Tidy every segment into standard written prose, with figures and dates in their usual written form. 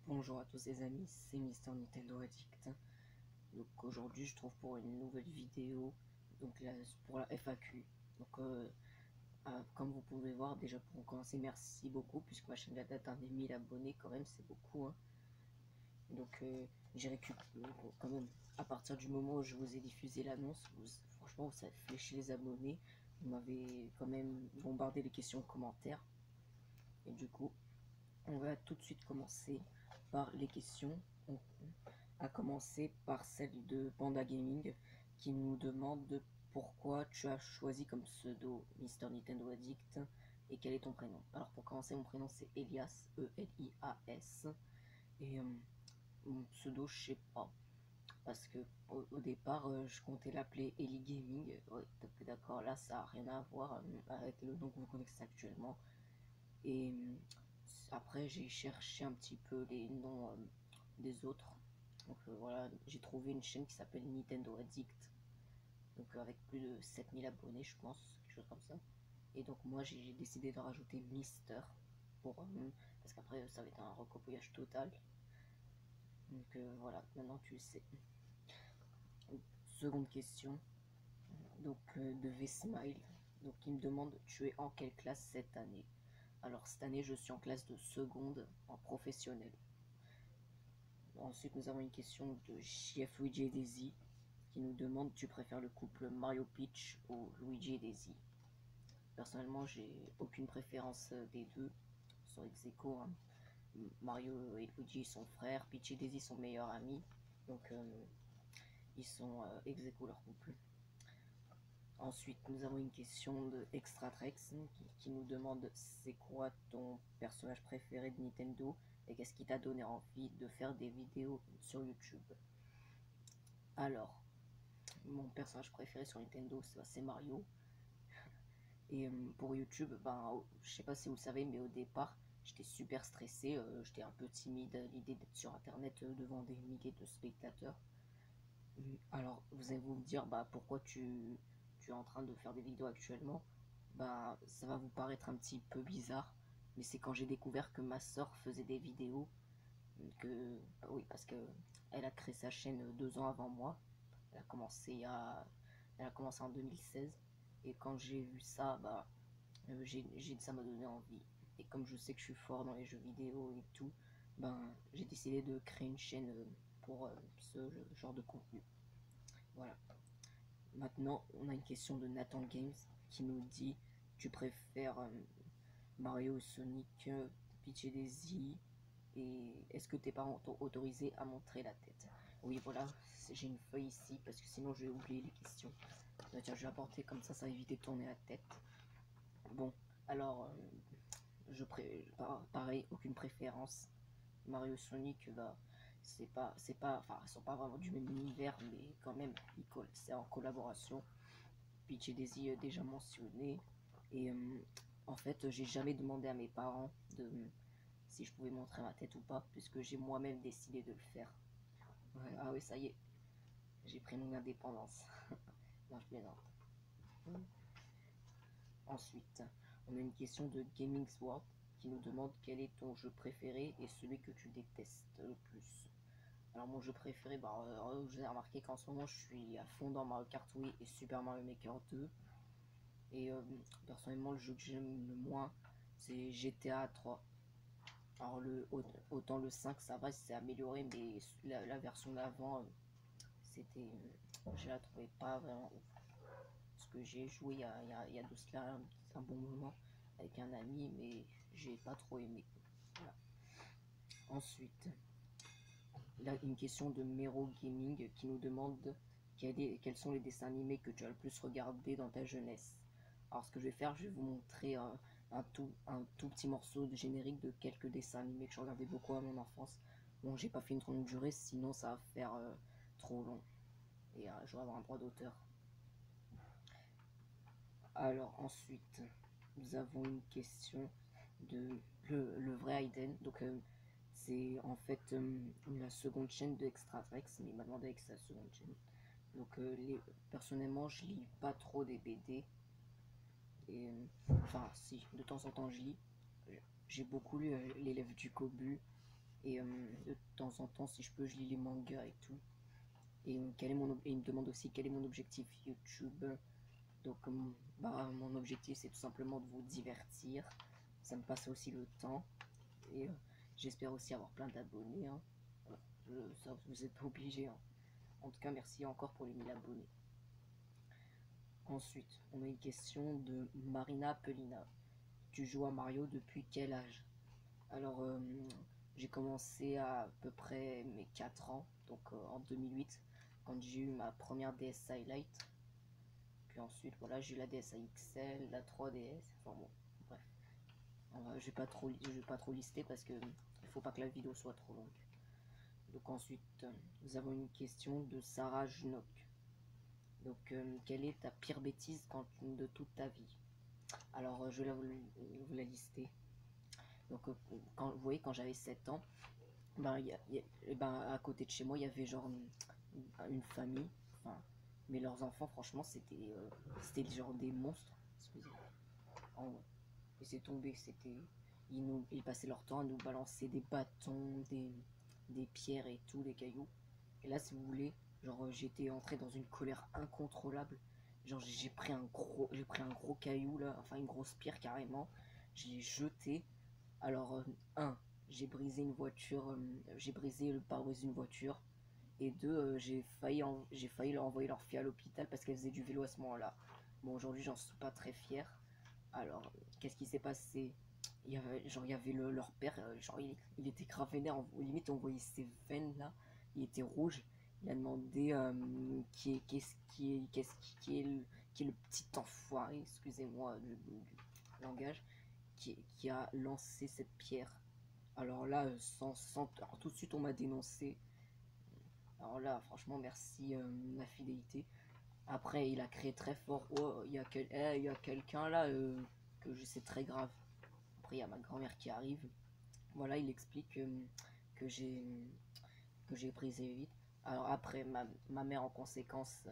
Bonjour à tous les amis, c'est Mister Nintendo Addict. Donc aujourd'hui je trouve pour une nouvelle vidéo, donc là pour la FAQ. Donc comme vous pouvez voir, déjà pour commencer, merci beaucoup puisque ma chaîne date atteint des 1000 abonnés quand même, c'est beaucoup hein. Donc j'ai récupéré quand même à partir du moment où je vous ai diffusé l'annonce, franchement ça a fléché les abonnés, vous m'avez quand même bombardé les questions en commentaire et du coup on va tout de suite commencer par les questions. On a commencé par celle de Panda Gaming qui nous demande pourquoi tu as choisi comme pseudo Mister Nintendo Addict et quel est ton prénom. Alors pour commencer, mon prénom c'est Elias, E-L-I-A-S, et mon pseudo je sais pas parce que au départ je comptais l'appeler Eli Gaming. Ouais, d'accord, là ça a rien à voir avec le nom que vous connaissez actuellement. Et après, j'ai cherché un petit peu les noms des autres. Donc voilà, j'ai trouvé une chaîne qui s'appelle Nintendo Addict. Donc avec plus de 7000 abonnés, je pense, quelque chose comme ça. Et donc moi, j'ai décidé de rajouter Mister pour parce qu'après, ça va être un recopillage total. Donc voilà, maintenant tu le sais. Seconde question. Donc de V-Smile. Donc il me demande, tu es en quelle classe cette année? Alors cette année, je suis en classe de seconde en professionnel. Ensuite, nous avons une question de JF Luigi et Daisy qui nous demande, tu préfères le couple Mario Peach ou Luigi et Daisy? Personnellement, j'ai aucune préférence des deux. Ils sont ex aequo, hein. Mario et Luigi sont frères, Peach et Daisy sont meilleurs amis. Donc ils sont ex aequo leur couple. Ensuite, nous avons une question de Extratrex qui nous demande, c'est quoi ton personnage préféré de Nintendo et qu'est-ce qui t'a donné envie de faire des vidéos sur YouTube? Alors, mon personnage préféré sur Nintendo, c'est Mario. Et pour YouTube, ben, je sais pas si vous le savez, mais au départ, j'étais super stressé, j'étais un peu timide à l'idée d'être sur Internet devant des milliers de spectateurs. Alors, vous allez vous dire, bah, pourquoi tu es en train de faire des vidéos actuellement? Bah, ça va vous paraître un petit peu bizarre, mais c'est quand j'ai découvert que ma soeur faisait des vidéos, que, bah oui, parce que elle a créé sa chaîne 2 ans avant moi. Elle a commencé elle a commencé en 2016. Et quand j'ai vu ça, bah, ça m'a donné envie. Et comme je sais que je suis fort dans les jeux vidéo et tout, ben, j'ai décidé de créer une chaîne pour ce genre de contenu. Voilà. Maintenant, on a une question de Nathan Games qui nous dit, tu préfères Mario ou Sonic, Peach et Daisy, et est-ce que tes parents t'ont autorisé à montrer la tête? Oui, voilà, j'ai une feuille ici parce que sinon je vais oublier les questions. Tiens, je vais apporter comme ça va éviter de tourner la tête. Bon, alors, pareil, aucune préférence. Mario Sonic, bah, enfin, ils sont pas vraiment du même univers, mais quand même, c'est en collaboration. Peach et Daisy déjà mentionné. Et en fait, j'ai jamais demandé à mes parents si je pouvais montrer ma tête ou pas, puisque j'ai moi-même décidé de le faire. Ouais, ah oui, ça y est, j'ai pris mon indépendance. Non, je plaisante. Ensuite, on a une question de Gaming Sword qui nous demande quel est ton jeu préféré et celui que tu détestes le plus. Alors mon jeu préféré, bah, vous avez remarqué qu'en ce moment je suis à fond dans Mario Kart Wii et Super Mario Maker 2. Et personnellement, le jeu que j'aime le moins, c'est GTA 3. Alors autant le 5 ça va, c'est amélioré, mais la version d'avant, c'était, je la trouvais pas vraiment ouf. Parce que j'ai joué il y a de cela un bon moment avec un ami, mais j'ai pas trop aimé. Voilà. Ensuite, là, une question de Mero Gaming qui nous demande quels sont les dessins animés que tu as le plus regardé dans ta jeunesse. Alors ce que je vais faire, je vais vous montrer un tout petit morceau de générique de quelques dessins animés que je regardais beaucoup à mon enfance. Bon, j'ai pas fait une trop longue durée, sinon ça va faire trop long. Et je vais avoir un droit d'auteur. Alors ensuite, nous avons une question de le vrai Aiden. Donc c'est en fait la seconde chaîne de Extratrex, mais il m'a demandé avec sa seconde chaîne. Donc personnellement, je lis pas trop des BD. Et enfin, si, de temps en temps je lis. J'ai beaucoup lu L'élève du Kobu. Et de temps en temps, si je peux, je lis les mangas et tout. Et, et il me demande aussi quel est mon objectif YouTube. Donc, bah, mon objectif, c'est tout simplement de vous divertir. Ça me passe aussi le temps. Et j'espère aussi avoir plein d'abonnés. Hein. Voilà. Ça, vous n'êtes pas obligé. Hein. En tout cas, merci encore pour les 1000 abonnés. Ensuite, on a une question de Marina Pelina. Tu joues à Mario depuis quel âge? Alors, j'ai commencé à peu près mes 4 ans, donc en 2008, quand j'ai eu ma première DS Highlight. Puis ensuite, voilà, j'ai eu la DS XL, la 3DS, enfin bon, bref. Je vais pas trop lister parce que il faut pas que la vidéo soit trop longue. Donc ensuite, nous avons une question de Sarah Junok. Donc, quelle est ta pire bêtise de toute ta vie? Alors, je vais vous la lister. Donc, vous voyez, quand j'avais 7 ans, ben, à côté de chez moi, il y avait genre une famille. Enfin, mais leurs enfants, franchement, c'était genre des monstres. Excusez-moi. Et c'est tombé, ils passaient leur temps à nous balancer des bâtons, des pierres et tout, des cailloux. Et là, si vous voulez, genre j'étais entré dans une colère incontrôlable. Genre j'ai pris un gros caillou là, enfin une grosse pierre carrément. Je l'ai jeté. Alors j'ai brisé une voiture, j'ai brisé le pare-brise d'une voiture. Et deux, j'ai failli leur envoyer leur fille à l'hôpital parce qu'elle faisait du vélo à ce moment-là. Bon, aujourd'hui, j'en suis pas très fier. Alors, qu'est-ce qui s'est passé? Il y avait leur père, genre il était grave vénère, limite on voyait ses veines là, il était rouge. Il a demandé qui est le petit enfoiré, excusez-moi du langage, qui a lancé cette pierre. Alors là, alors tout de suite on m'a dénoncé. Alors là, franchement, merci la fidélité. Après, il a crié très fort. Oh, il y a quelqu'un là c'est très grave. Après, il y a ma grand-mère qui arrive. Voilà, il explique que j'ai que j'ai brisé vite. Alors après, ma mère en conséquence,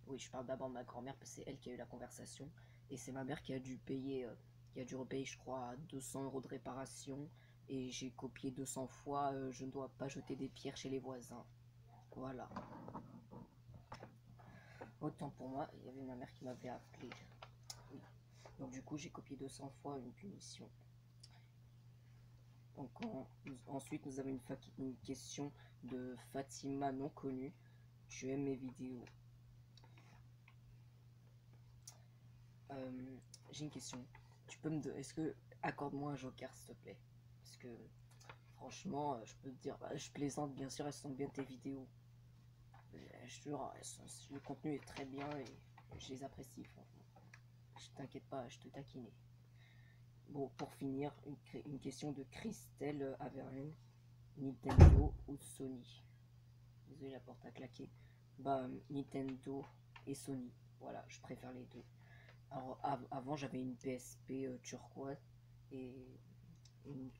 oui, je parle d'abord de ma grand-mère parce que c'est elle qui a eu la conversation. Et c'est ma mère qui a dû payer, qui a dû repayer, je crois, 200 € de réparation. Et j'ai copié 200 fois, je ne dois pas jeter des pierres chez les voisins. Voilà. Autant pour moi, il y avait ma mère qui m'avait appelé. Oui. Donc du coup, j'ai copié 200 fois une punition. Donc ensuite, nous avons une question de Fatima non connue. Tu aimes mes vidéos? J'ai une question. Est-ce que accorde-moi un joker s'il te plaît? Parce que franchement, je peux te dire, bah, je plaisante bien sûr, elles sont bien tes vidéos. Je te jure, le contenu est très bien et je les apprécie. Franchement. Je t'inquiète pas, je te taquinais. Bon, pour finir, une question de Christelle Averlin. Nintendo ou Sony? Désolé, la porte a claqué. Bah, Nintendo et Sony. Voilà, je préfère les deux. Alors, avant, j'avais une PSP turquoise. Et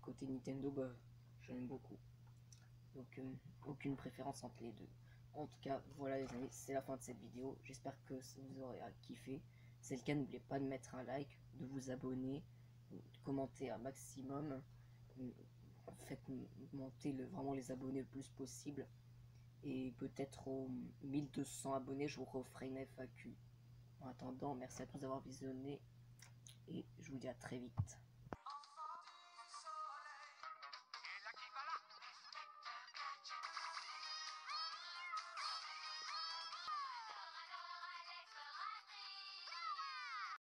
côté Nintendo, bah, j'aime beaucoup. Donc, aucune préférence entre les deux. En tout cas, voilà les amis, c'est la fin de cette vidéo. J'espère que vous aurez kiffé. Si c'est le cas, n'oubliez pas de mettre un like, de vous abonner, de commenter un maximum. Faites monter vraiment les abonnés le plus possible. Et peut-être aux 1200 abonnés, je vous referai une FAQ. En attendant, merci à tous d'avoir visionné et je vous dis à très vite.